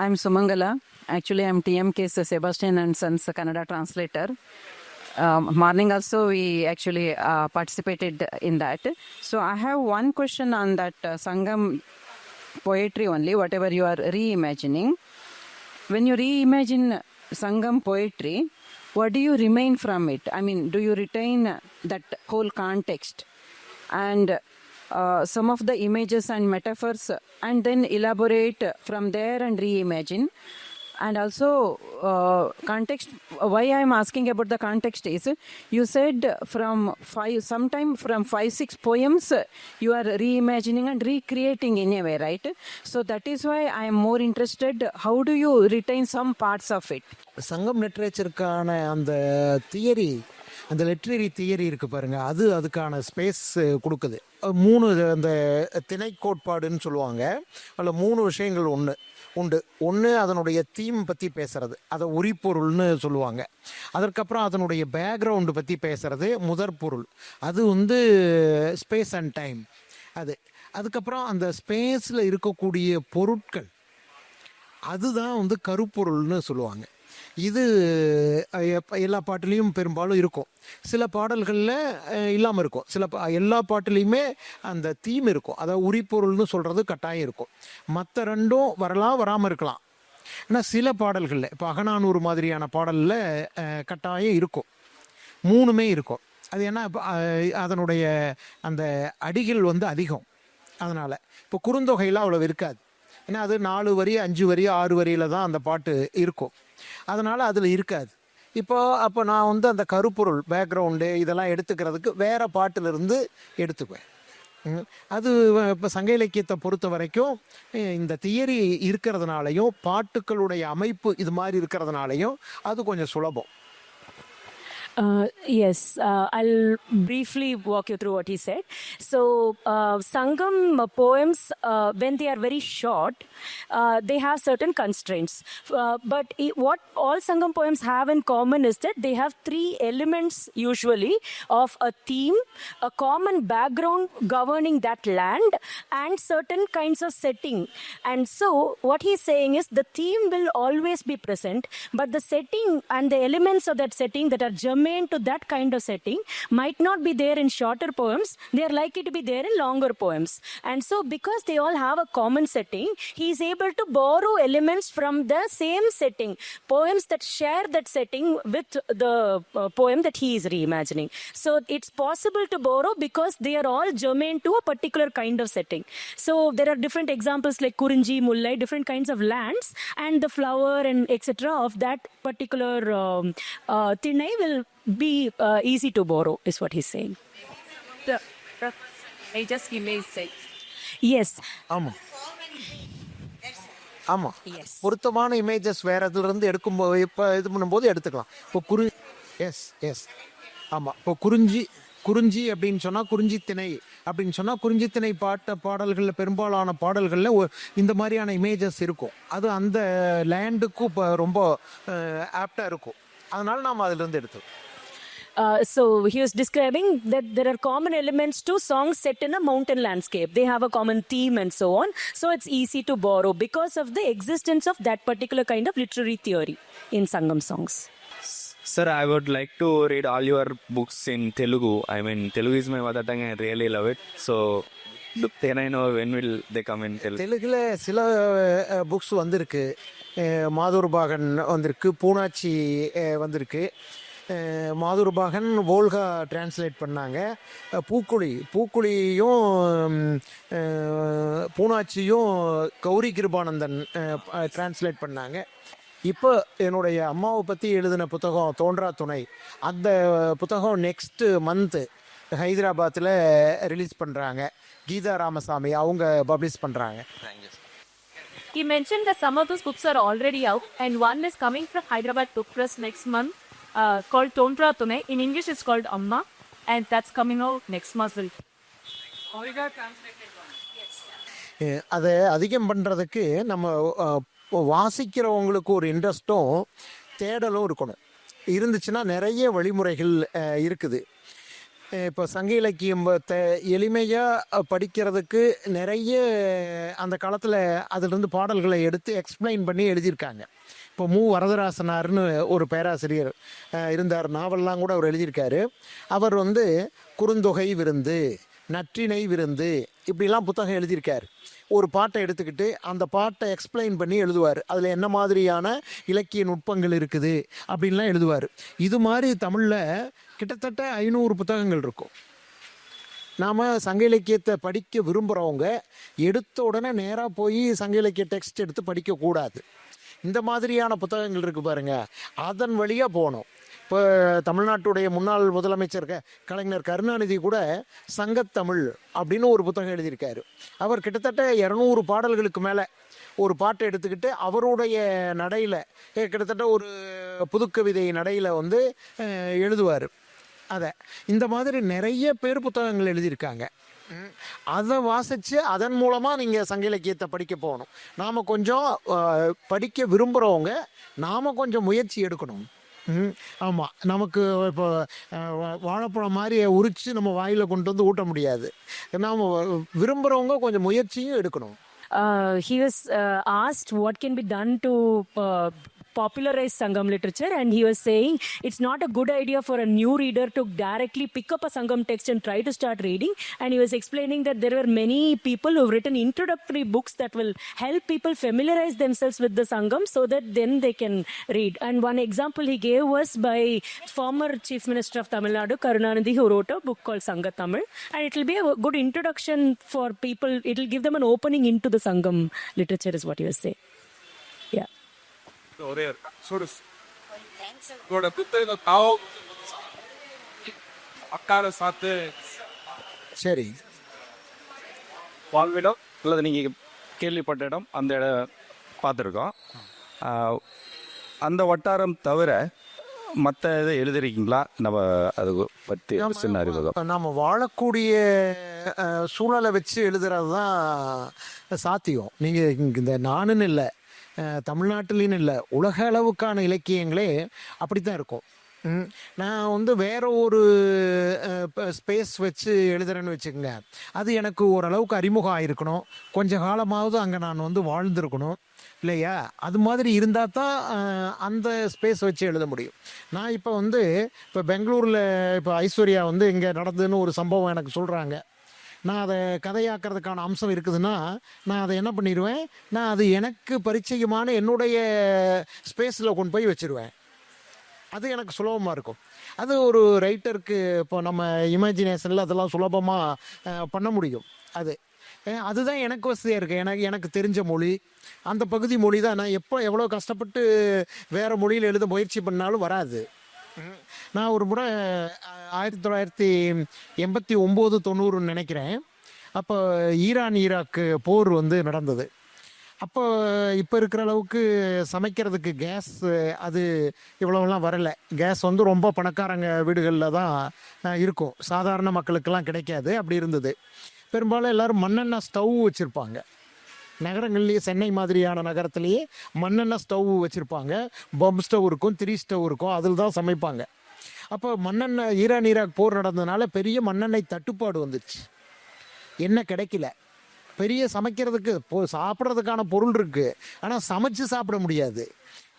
I'm Sumangala. Actually, I'm TMK's Sebastian and Sons Kannada translator. Morning also, we actually participated in that. So I have one question on that Sangam poetry only, whatever you are reimagining. When you reimagine Sangam poetry, what do you remain from it? I mean, do you retain that whole context and some of the images and metaphors and then elaborate from there and reimagine? And also, context, why I'm asking about the context is, you said from 5-6 poems, you are reimagining and recreating in a way, right? So that is why I am more interested, how do you retain some parts of it? சங்கம் லிட்ரேச்சருக்கான அந்த theory, அந்த literary theory இருக்குது பாருங்கள், அதுக்கான space கொடுக்குது. 3 அந்த திணை கோட்பாடுன்னு சொல்லுவாங்க. அதில் 3 விஷயங்கள் ஒன்று அதனுடைய தீம் பற்றி பேசுகிறது, அதை உரிப்பொருள்னு சொல்லுவாங்க. அதற்கப்புறம் அதனுடைய பேக்ரவுண்டு பற்றி பேசுகிறது முதற் பொருள், அது ஸ்பேஸ் அண்ட் டைம். அதுக்கப்புறம் அந்த ஸ்பேஸில் இருக்கக்கூடிய பொருட்கள், அதுதான் கருப்பொருள்னு சொல்லுவாங்க. இது எல்லா பாட்டுலேயும் பெரும்பாலும் இருக்கும். சில பாடல்களில் இல்லாமல் இருக்கும். எல்லா பாட்டுலேயுமே அந்த தீம் இருக்கும், அதாவது உரிப்பொருள்னு சொல்கிறது கட்டாயம் இருக்கும். மற்ற ரெண்டும் வராமல் இருக்கலாம். ஆனால் சில பாடல்களில், இப்போ அகநானூறு மாதிரியான பாடலில் கட்டாயம் இருக்கும், 3மே இருக்கும். அது ஏன்னா இப்போ அதனுடைய அந்த அடிகள் அதிகம். அதனால் இப்போ குறுந்தொகையில் அவ்வளோ இருக்காது. ஏன்னா அது 4 வரி 5 வரி 6 வரியில் தான் அந்த பாட்டு இருக்கும். அதனால் அதில் இருக்காது. அப்போ நான் அந்த கருப்பொருள் பேக்ரவுண்டு இதெல்லாம் எடுத்துக்கிறதுக்கு வேறு பாட்டிலிருந்து எடுத்துக்குவேன். அது இப்போ சங்க இலக்கியத்தை பொறுத்த வரைக்கும் இந்த தியரி இருக்கிறதுனாலையும் பாட்டுக்களுடைய அமைப்பு இது மாதிரி இருக்கிறதுனாலையும் அது கொஞ்சம் சுலபம். Yes, I'll briefly walk you through what he said. So, Sangam poems, when they are very short, they have certain constraints. But what all Sangam poems have in common is that they have 3 elements usually of a theme, a common background governing that land, and certain kinds of setting. And so, what he's saying is the theme will always be present, but the setting and the elements of that setting that are germane to that kind of setting might not be there in shorter poems. They are likely to be there in longer poems. And so because they all have a common setting, he is able to borrow elements from the same setting, poems that share that setting with the poem that he is reimagining. So it's possible to borrow because they are all germane to a particular kind of setting. So there are different examples like Kurinji, Mullai, different kinds of lands, and the flower and etc. of that particular Tinai will be easy to borrow, is what he's saying. I just he may say. Yes. ஆமாம், பொருத்தமான images வேறு இதிலிருந்து எடுக்கும்போது இப்போ இது பண்ணும்போது எடுத்துக்கலாம். இப்போ எஸ் ஆமாம், இப்போ குறிஞ்சி அப்படின்னு சொன்னால் குறிஞ்சி திணை அப்படின்னு சொன்னால் குறிஞ்சி திணை பாடல்களில் பெரும்பாலான பாடல்களில் இந்த மாதிரியான இமேஜஸ் இருக்கும். அது அந்த லேண்டுக்கும் இப்போ ரொம்ப ஆப்டாக இருக்கும். அதனால நாம் அதிலிருந்து எடுத்தோம். So he was describing that there are common elements to songs set in a mountain landscape. They have a common theme and so on. So it's easy to borrow because of the existence of that particular kind of literary theory in Sangam songs. Sir, I would like to read all your books in Telugu. I mean, Telugu is my mother tongue. I really love it. So, then I know when will they come in Telugu. தெலுங்குல சில books வந்திருக்கு. மாதுர்பாகன் வந்திருக்கு, பூனாச்சி வந்திருக்கு. மாதுர்பாகன் Volga translate பண்ணாங்க. பூக்குழியும் பூனாச்சியும் Gowri Kirubanandan translate பண்ணாங்க. இப்போ என்னுடைய அம்மாவை பற்றி எழுதின புத்தகம் தோன்றா துணை, அந்த புத்தகம் நெக்ஸ்ட் மந்த்து ஹைதராபாத்தில் ரிலீஸ் பண்ணுறாங்க. கீதா ராமசாமி அவங்க பப்ளிஷ் பண்ணுறாங்க. He mentioned that some of those books are already out, and one is coming from Hyderabad Book Press next month, called Tondra Tunai. In English, it's called Amma, and that's coming out next month. அதை அதிகம் பண்ணுறதுக்கு நம்ம வாசிக்கிறவங்களுக்கு ஒரு இன்ட்ரெஸ்ட்டும் தேடலும் இருக்கணும். இருந்துச்சுன்னா நிறைய வழிமுறைகள் இருக்குது. இப்போ சங்க இலக்கியத்தை எளிமையாக படிக்கிறதுக்கு நிறைய அந்த காலத்தில் அதிலிருந்து பாடல்களை எடுத்து எக்ஸ்பிளைன் பண்ணி எழுதியிருக்காங்க. இப்போ வரதராசனார்னு ஒரு பேராசிரியர் இருந்தார், நாவல்லாம் கூட அவர் எழுதியிருக்காரு. அவர் வந்து குறுந்தொகை விருந்து, நற்றிணை விருந்து இப்படிலாம் புத்தகம் எழுதியிருக்கார். ஒரு பாட்டை எடுத்துக்கிட்டு அந்த பாட்டை எக்ஸ்பிளைன் பண்ணி எழுதுவார். அதில் என்ன மாதிரியான இலக்கிய நுட்பங்கள் இருக்குது அப்படின்லாம் எழுதுவார். இது மாதிரி தமிழில் கிட்டத்தட்ட 500 புத்தகங்கள் இருக்கும். நாம் சங்க இலக்கியத்தை படிக்க விரும்புகிறவங்க எடுத்த உடனே நேராக போய் சங்க இலக்கிய டெக்ஸ்ட் எடுத்து படிக்கக்கூடாது. இந்த மாதிரியான புத்தகங்கள் இருக்குது பாருங்கள், அதன் வழியாக போகணும். இப்போ தமிழ்நாட்டுடைய முன்னாள் முதலமைச்சர் கலைஞர் கருணாநிதி கூட சங்கத்தமிழ் அப்படின்னு ஒரு புத்தகம் எழுதியிருக்காரு. அவர் கிட்டத்தட்ட 200 பாடல்களுக்கு மேலே ஒரு பாட்டை எடுத்துக்கிட்டு அவருடைய நடையில் கிட்டத்தட்ட ஒரு புதுக்கவிதை நடையில் வந்து எழுதுவார். அதை இந்த மாதிரி நிறைய பேர் புத்தகங்கள் எழுதியிருக்காங்க. அதை வாசித்து அதன் மூலமாக நீங்கள் சங்க இலக்கியத்தை படிக்க போகணும். நாம் கொஞ்சம் படிக்க விரும்புகிறவங்க நாம் கொஞ்சம் முயற்சி எடுக்கணும். ஆமாம், நமக்கு இப்போ வாழைப்பழம் மாதிரி உரித்து நம்ம வாயில் கொண்டு வந்து ஊட்ட முடியாது. நாம் விரும்புகிறவங்க கொஞ்சம் முயற்சியும் எடுக்கணும். He was asked what can be done to popularize Sangam literature, and he was saying it's not a good idea for a new reader to directly pick up a Sangam text and try to start reading. And he was explaining that there were many people who've written introductory books that will help people familiarize themselves with the Sangam so that then they can read. And one example he gave was by former Chief Minister of Tamil Nadu, Karunanidhi, who wrote a book called Sanga Tamil. And it will be a good introduction for people. It will give them an opening into the Sangam literature is what he was saying. Yeah. ஒரே உங்களோட புத்தக தாவம் அக்கால சாத்து சரி வாழ்விடம் அல்லது நீங்கள் கேள்விப்பட்ட இடம் அந்த இடம் பார்த்துருக்கோம். அந்த வட்டாரம் தவிர மற்ற இதை எழுதிருக்கீங்களா? நம்ம அது பற்றி சின்ன அறிமுகம். நாம் வாழக்கூடிய சூழலை வச்சு எழுதுறது தான் சாத்தியம். நீங்கள் இந்த நானுன்னு இல்லை, தமிழ்நாட்டிலேன்னு இல்லை, உலக அளவுக்கான இலக்கியங்களே அப்படி தான் இருக்கும். நான் வந்து வேற ஒரு ஸ்பேஸ் வச்சு எழுதுறேன்னு வச்சுக்கோங்க, அது எனக்கு ஓரளவுக்கு அறிமுகம் ஆகிருக்கணும், கொஞ்ச காலமாவது அங்கே நான் வந்து வாழ்ந்துருக்கணும் இல்லையா? அது மாதிரி இருந்தால் தான் அந்த ஸ்பேஸ் வச்சு எழுத முடியும். நான் இப்போ பெங்களூரில் இப்போ ஐஸ்வர்யா வந்து இங்கே நடந்ததுன்னு ஒரு சம்பவம் எனக்கு சொல்கிறாங்க. நான் அதை கதையாக்கிறதுக்கான அம்சம் இருக்குதுன்னா நான் அதை என்ன பண்ணிடுவேன், நான் அது எனக்கு பரிச்சயமான என்னுடைய ஸ்பேஸில் கொண்டு போய் வச்சுருவேன். அது எனக்கு சுலபமாக இருக்கும். அது ஒரு ரைட்டருக்கு இப்போ நம்ம இமேஜினேஷனில் அதெல்லாம் சுலபமாக பண்ண முடியும். அதுதான் எனக்கு வசதியாக இருக்குது. எனக்கு தெரிஞ்ச மொழி அந்த பகுதி மொழி தான். நான் எவ்வளோ கஷ்டப்பட்டு வேறு மொழியில் எழுத முயற்சி பண்ணாலும் வராது. நான் ஒரு முறை 1989-90 நினைக்கிறேன், அப்போ ஈராக் போர் வந்து நடந்தது. அப்போ இப்போ இருக்கிற அளவுக்கு சமைக்கிறதுக்கு கேஸ் அது இவ்வளோலாம் வரலை. கேஸ் வந்து ரொம்ப பணக்காரங்க வீடுகளில் தான் இருக்கும், சாதாரண மக்களுக்கெல்லாம் கிடைக்காது. அப்படி இருந்தது. பெரும்பாலும் எல்லோரும் மண்ணெண்ணெய் ஸ்டவ் வச்சுருப்பாங்க. நகரங்கள்லேயே சென்னை மாதிரியான நகரத்துலேயே மண்ணெண்ணெய் ஸ்டவ் வச்சுருப்பாங்க. பம்ப் ஸ்டவ் இருக்கும், 3 ஸ்டவ் இருக்கும், அதில் தான் சமைப்பாங்க. அப்போ ஈராக் போர் நடந்ததுனால பெரிய மண்ணெண்ணெய் தட்டுப்பாடு வந்துடுச்சு. எண்ணெய் கிடைக்கல. பெரிய சமைக்கிறதுக்கு சாப்பிட்றதுக்கான பொருள் இருக்குது, ஆனால் சமைச்சு சாப்பிட முடியாது.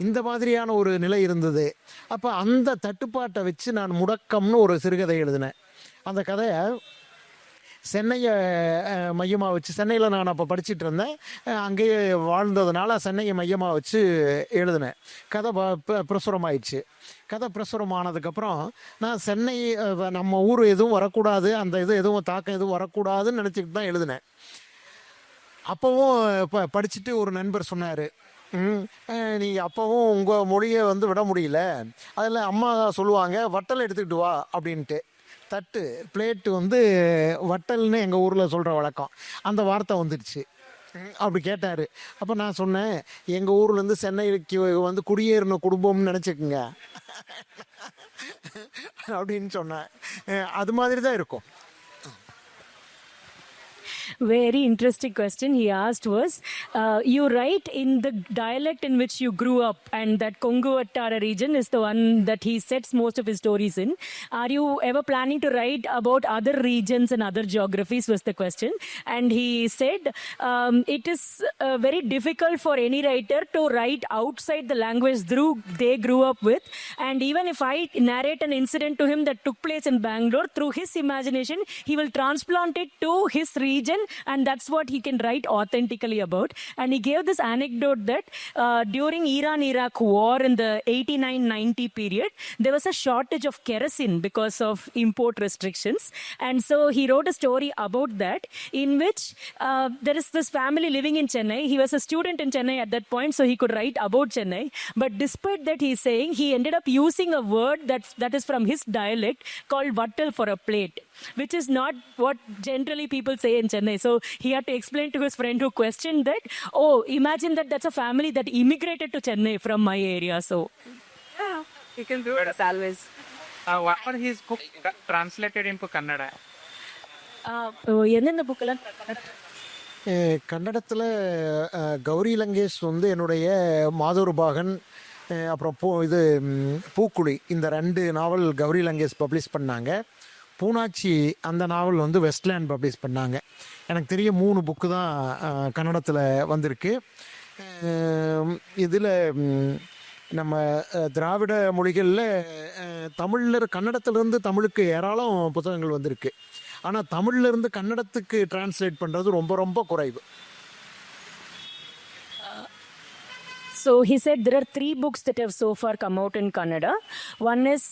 இந்த மாதிரியான ஒரு நிலை இருந்தது. அப்போ அந்த தட்டுப்பாட்டை வச்சு நான் முடக்கம்னு ஒரு சிறுகதை எழுதினேன். அந்த கதையை சென்னையை மையமாக வச்சு, சென்னையில் நான் அப்போ படிச்சுட்டு இருந்தேன், அங்கேயே வாழ்ந்ததுனால சென்னையை மையமாக வச்சு எழுதினேன். கதை பிரசுரமாயிடுச்சு. கதை பிரசுரம் ஆனதுக்கப்புறம் நான் சென்னை நம்ம ஊர் எதுவும் வரக்கூடாது, அந்த எதுவும் தாக்கம் எதுவும் வரக்கூடாதுன்னு நினச்சிக்கிட்டு தான் எழுதினேன். அப்போவும் இப்போ படிச்சுட்டு ஒரு நண்பர் சொன்னார், நீங்கள் அப்போவும் உங்கள் மொழியை வந்து விட முடியல, அதில் அம்மா சொல்லுவாங்க வட்டல் எடுத்துக்கிட்டு வா அப்படின்ட்டு. தட்டு பிளேட்டு வந்து வட்டல்னு எங்கள் ஊரில் சொல்கிற வழக்கம். அந்த வார்த்தை வந்துடுச்சு. அப்படி கேட்டார். அப்போ நான் சொன்னேன், எங்கள் ஊர்லேருந்து சென்னைக்கு வந்து குடியேறின குடும்பம்னு நினச்சிக்கோங்க அப்படின்னு சொன்னேன். அது மாதிரி தான் இருக்கும். Very interesting question he asked was, you write in the dialect in which you grew up, and that Konguvattara region is the one that he sets most of his stories in. Are you ever planning to write about other regions and other geographies, was the question. And he said, it is very difficult for any writer to write outside the language they grew up with. And even if I narrate an incident to him that took place in Bangalore, through his imagination, he will transplant it to his region, and that's what he can write authentically about. And he gave this anecdote that during Iran-Iraq war in the 89-90 period, there was a shortage of kerosene because of import restrictions. And so he wrote a story about that, in which there is this family living in Chennai. He was a student in Chennai at that point, so he could write about Chennai. But despite that, he's saying he ended up using a word that is from his dialect called vattal for a plate, which is not what generally people say in Chennai. So he had to explain to his friend who questioned that, oh, imagine that's a family that immigrated to Chennai from my area. So Yeah, you can do it as always. What are his book translated into Kannada? எந்தெந்த புக்கெல்லாம் கன்னடத்தில் கௌரி லங்கேஷ் வந்து என்னுடைய மாதொருபாகன், அப்புறம் பூக்குழி, இந்த 2 நாவல் Gowri Lankesh publish பண்ணாங்க. பூனாச்சி அந்த நாவல் வந்து வெஸ்ட்லேண்ட் பப்ளிஷ் பண்ணாங்க. எனக்கு தெரிய 3 புக்கு தான் கன்னடத்தில் வந்திருக்கு. இதில் நம்ம திராவிட மொழிகளில் கன்னடத்திலிருந்து தமிழுக்கு ஏராளம் புத்தகங்கள் வந்திருக்கு. ஆனால் தமிழ்லேருந்து கன்னடத்துக்கு டிரான்ஸ்லேட் பண்ணுறது ரொம்ப ரொம்ப குறைவு. So he said there are 3 books that have so far come out in Kannada. One is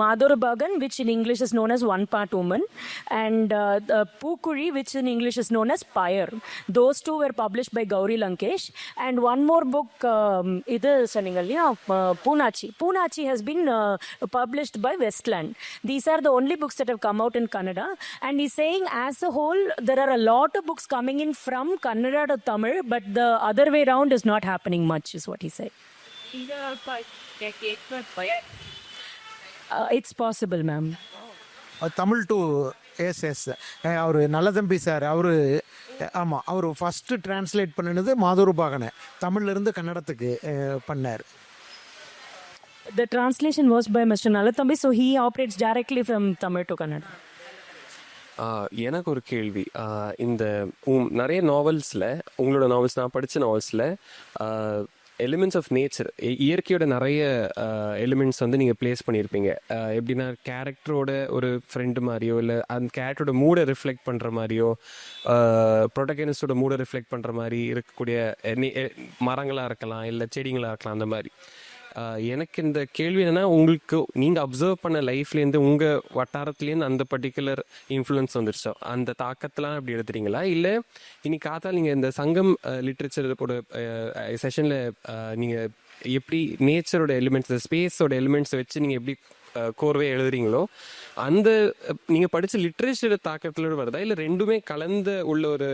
Madhurabagan, which in English is known as One Part Woman, and Pukuri, which in English is known as Pyre. Those 2 were published by Gauri Lankesh. And one more book, Punachi. Punachi has been published by Westland. These are the only books that have come out in Kannada. And he's saying, as a whole, there are a lot of books coming in from Kannada to Tamil, but the other way around is not happening much, is what he said. It's possible, ma'am. Tamil to SS அவர் Nallathambi sir, அவர் first translate பண்ணினது மாதொருபாகனை தமிழ்லேருந்து கன்னடத்துக்கு பண்ணார். The translation was by Mr. Nalathambi, so he operates directly from Tamil to Kannada. எனக்கு ஒரு கேள்வி. இந்த நிறைய நாவல்ஸில், உங்களோட நாவல்ஸ், நான் படித்த நாவல்ஸில் எலிமெண்ட்ஸ் ஆஃப் நேச்சர், இயற்கையோட நிறைய எலிமெண்ட்ஸ் வந்து நீங்கள் ப்ளேஸ் பண்ணியிருப்பீங்க. எப்படின்னா கேரக்டரோட ஒரு ஃப்ரெண்டு மாதிரியோ, இல்லை அந்த கேரக்டரோட மூடை ரிஃப்ளெக்ட் பண்ணுற மாதிரியோ, ப்ரொட்டகனிஸ்டோட மூடை ரிஃப்ளெக்ட் பண்ணுற மாதிரி இருக்கக்கூடிய மரங்களாக இருக்கலாம், இல்லை செடிங்களாக இருக்கலாம். அந்த மாதிரி எனக்கு இந்த கேள்வி என்னென்னா, உங்களுக்கு நீங்கள் அப்சர்வ் பண்ண லைஃப்லேருந்து உங்கள் வட்டாரத்துலேருந்து அந்த பர்டிகுலர் இன்ஃப்ளூயன்ஸ் வந்துருச்சோ, அந்த தாக்கத்தெலாம் அப்படி எடுத்துறீங்களா? இல்லை இன்னைக்கு காத்தால் நீங்கள் இந்த சங்கம் லிட்ரேச்சரோட செஷனில் நீங்கள் எப்படி நேச்சரோட எலிமெண்ட்ஸ், ஸ்பேஸோட எலிமெண்ட்ஸை வச்சு நீங்கள் எப்படி கோர்வே எழுதுறீங்களோ, அந்த நீங்கள் படித்த லிட்ரேச்சர் தாக்கத்தில் வருதா, இல்லை ரெண்டுமே கலந்த உள்ள ஒரு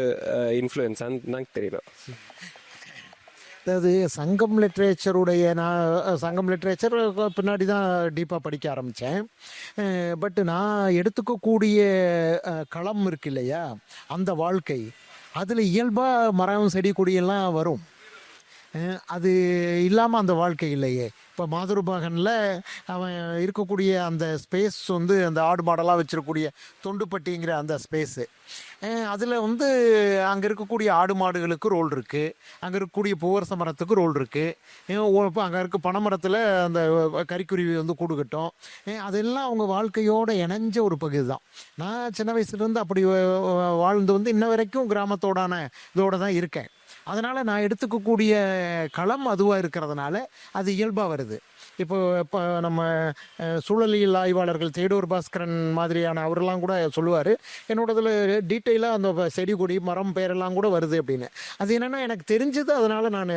இன்ஃப்ளூயன்ஸ் தான் தெரியல. அதாவது சங்கம் லிட்ரேச்சர் பின்னாடி தான் டீப்பாக படிக்க ஆரம்பித்தேன். பட் நான் எடுத்துக்கக்கூடிய களம் இருக்கு இல்லையா, அந்த வாழ்க்கை, அதில் இயல்பாக மரம் செடி கொடியெல்லாம் வரும். அது இல்லாமல் அந்த வாழ்க்கை இல்லையே. இப்போ மாதுருபாகனில் அவன் இருக்கக்கூடிய அந்த ஸ்பேஸ் வந்து அந்த ஆடு மாடெல்லாம் வச்சிருக்கக்கூடிய தொண்டுப்பட்டிங்கிற அந்த ஸ்பேஸு, அதில் வந்து அங்கே இருக்கக்கூடிய ஆடு மாடுகளுக்கு ரோல் இருக்குது, அங்கே இருக்கக்கூடிய பூவரச மரத்துக்கு ரோல் இருக்குது, இப்போ அங்கே இருக்க பனைமரத்தில் அந்த கறிக்குருவி வந்து கூடு கட்டும். அதெல்லாம் அவங்க வாழ்க்கையோடு இணைஞ்ச ஒரு பகுதி தான். நான் சின்ன வயசுலேருந்து அப்படி வாழ்ந்து வந்து இன்ன வரைக்கும் கிராமத்தோடான இதோடு தான் இருக்கேன். அதனால் நான் எடுத்துக்கக்கூடிய களம் அதுவாக இருக்கிறதுனால அது இயல்பாக வருது. இப்போ நம்ம சூழலியல் ஆய்வாளர்கள் தேடூர் பாஸ்கரன் மாதிரியான அவரெல்லாம் கூட சொல்லுவார், என்னோடதில் டீட்டெயிலாக அந்த செடி கொடி மரம் பேரெல்லாம் கூட வருது அப்படின்னு. அது என்னென்னா எனக்கு தெரிஞ்சது, அதனால் நான்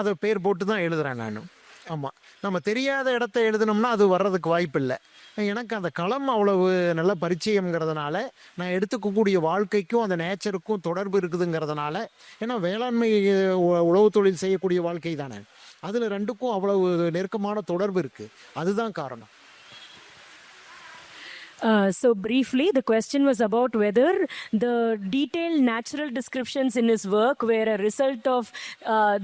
அதை பேர் போட்டு தான் எழுதுகிறேன் நான். ஆமாம், நம்ம தெரியாத இடத்த எழுதினோம்னா அது வர்றதுக்கு வாய்ப்பு இல்லை. எனக்கு அந்த களம் அவ்வளவு நல்ல பரிச்சயங்கிறதுனால, நான் எடுத்துக்கக்கூடிய வாழ்க்கைக்கும் அந்த நேச்சருக்கும் தொடர்பு இருக்குதுங்கிறதுனால, ஏன்னா வேளாண்மை உழவு தொழில் செய்யக்கூடிய வாழ்க்கை தானே, அதில் ரெண்டுக்கும் அவ்வளவு நெருக்கமான தொடர்பு இருக்குது. அதுதான் காரணம். So briefly, the question was about whether the detailed natural descriptions in his work were a result of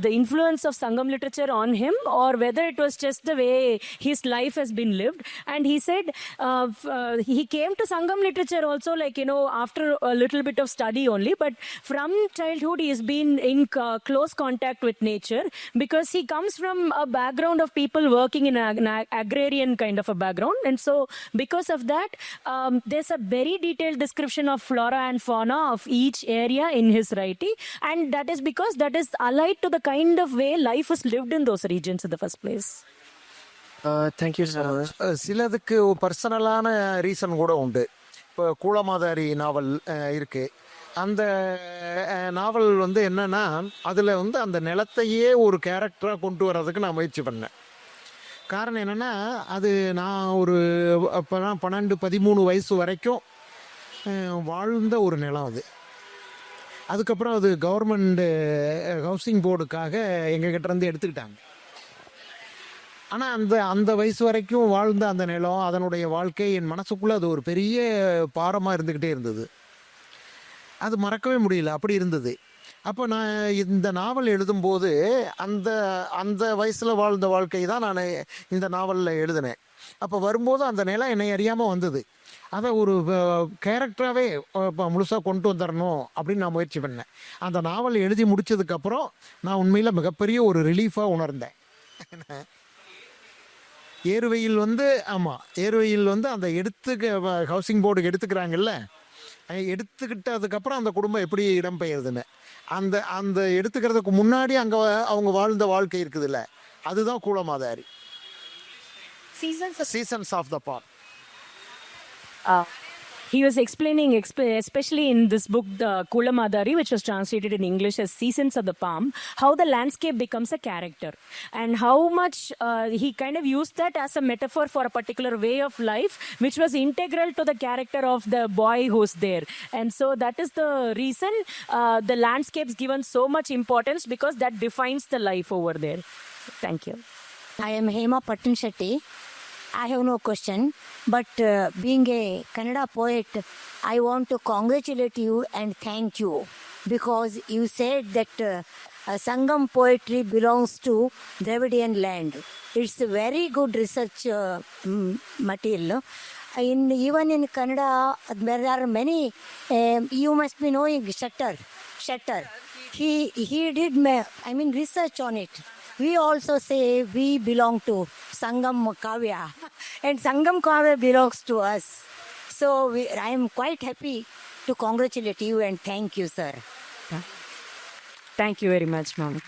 the influence of Sangam literature on him, or whether it was just the way his life has been lived. And he said he came to Sangam literature also, like, after a little bit of study only, but from childhood he has been in close contact with nature, because he comes from a background of people working in an agrarian kind of a background. And so because of that, there's a very detailed description of flora and fauna of each area in his writing, and that is because that is allied to the kind of way life was lived in those regions in the first place. Thank you so much. சிலதுக்கு பர்சனலான reason கூட உண்டு. இப்போ கூலமாதாரி நாவல் இருக்கு. அந்த நாவல் என்னன்னா, அதில் அந்த நிலத்தையே ஒரு கேரக்டராக கொண்டு வர்றதுக்கு நான் முயற்சி பண்ணேன். காரணம் என்னென்னா, அது நான் ஒரு 12-13 வயசு வரைக்கும் வாழ்ந்த ஒரு நிலம் அது. அதுக்கப்புறம் அது கவர்மெண்ட் ஹவுசிங் போர்டுக்காக எங்ககிட்ட எடுத்துக்கிட்டாங்க. ஆனால் அந்த வயசு வரைக்கும் வாழ்ந்த அந்த நிலம், அதனுடைய வாழ்க்கை என் மனசுக்குள்ளே அது ஒரு பெரிய பாரமாக இருந்துக்கிட்டே இருந்தது. அது மறக்கவே முடியல, அப்படி இருந்தது. அப்போ நான் இந்த நாவல் எழுதும்போது அந்த வயசில் வாழ்ந்த வாழ்க்கை தான் நான் இந்த நாவலில் எழுதினேன். அப்போ வரும்போது அந்த நிலம் என்னை அறியாமல் வந்தது. அதை ஒரு கேரக்டராகவே இப்போ முழுசாக கொண்டு வந்துடணும் அப்படின்னு நான் முயற்சி பண்ணேன். அந்த நாவல் எழுதி முடித்ததுக்கப்புறம் நான் உண்மையில் மிகப்பெரிய ஒரு ரிலீஃபாக உணர்ந்தேன். ஏறுவையில் ஏறுவையில் அந்த ஹவுசிங் போர்டுக்கு எடுத்துக்கிறாங்கல்ல, எடுத்துக்கிட்டதுக்கப்புறம் அந்த குடும்பம் எப்படி இடம்பெயர்துன்னு, அந்த எடுத்துக்கிறதுக்கு முன்னாடி அங்கே அவங்க வாழ்ந்த வாழ்க்கை இருக்குதுல்ல, அதுதான் Koolamadhari. Seasons of the palm. He was explaining, especially in this book, the Kulamadari, which was translated in English as Seasons of the Palm, how the landscape becomes a character, and how much he kind of used that as a metaphor for a particular way of life, which was integral to the character of the boy who's there. And so that is the reason the landscape's given so much importance, because that defines the life over there. Thank you. I am Hema Pattan Shetty. I have no question, but being a Kannada poet, I want to congratulate you and thank you, because you said that Sangam poetry belongs to Dravidian land. It's a very good research material. Even in Kannada, there are many. You must be knowing Shatter. He did research on it. We also say we belong to Sangam Kavya, and Sangam Kavya belongs to us. So I am quite happy to congratulate you and thank you, sir. Thank you very much, Mom.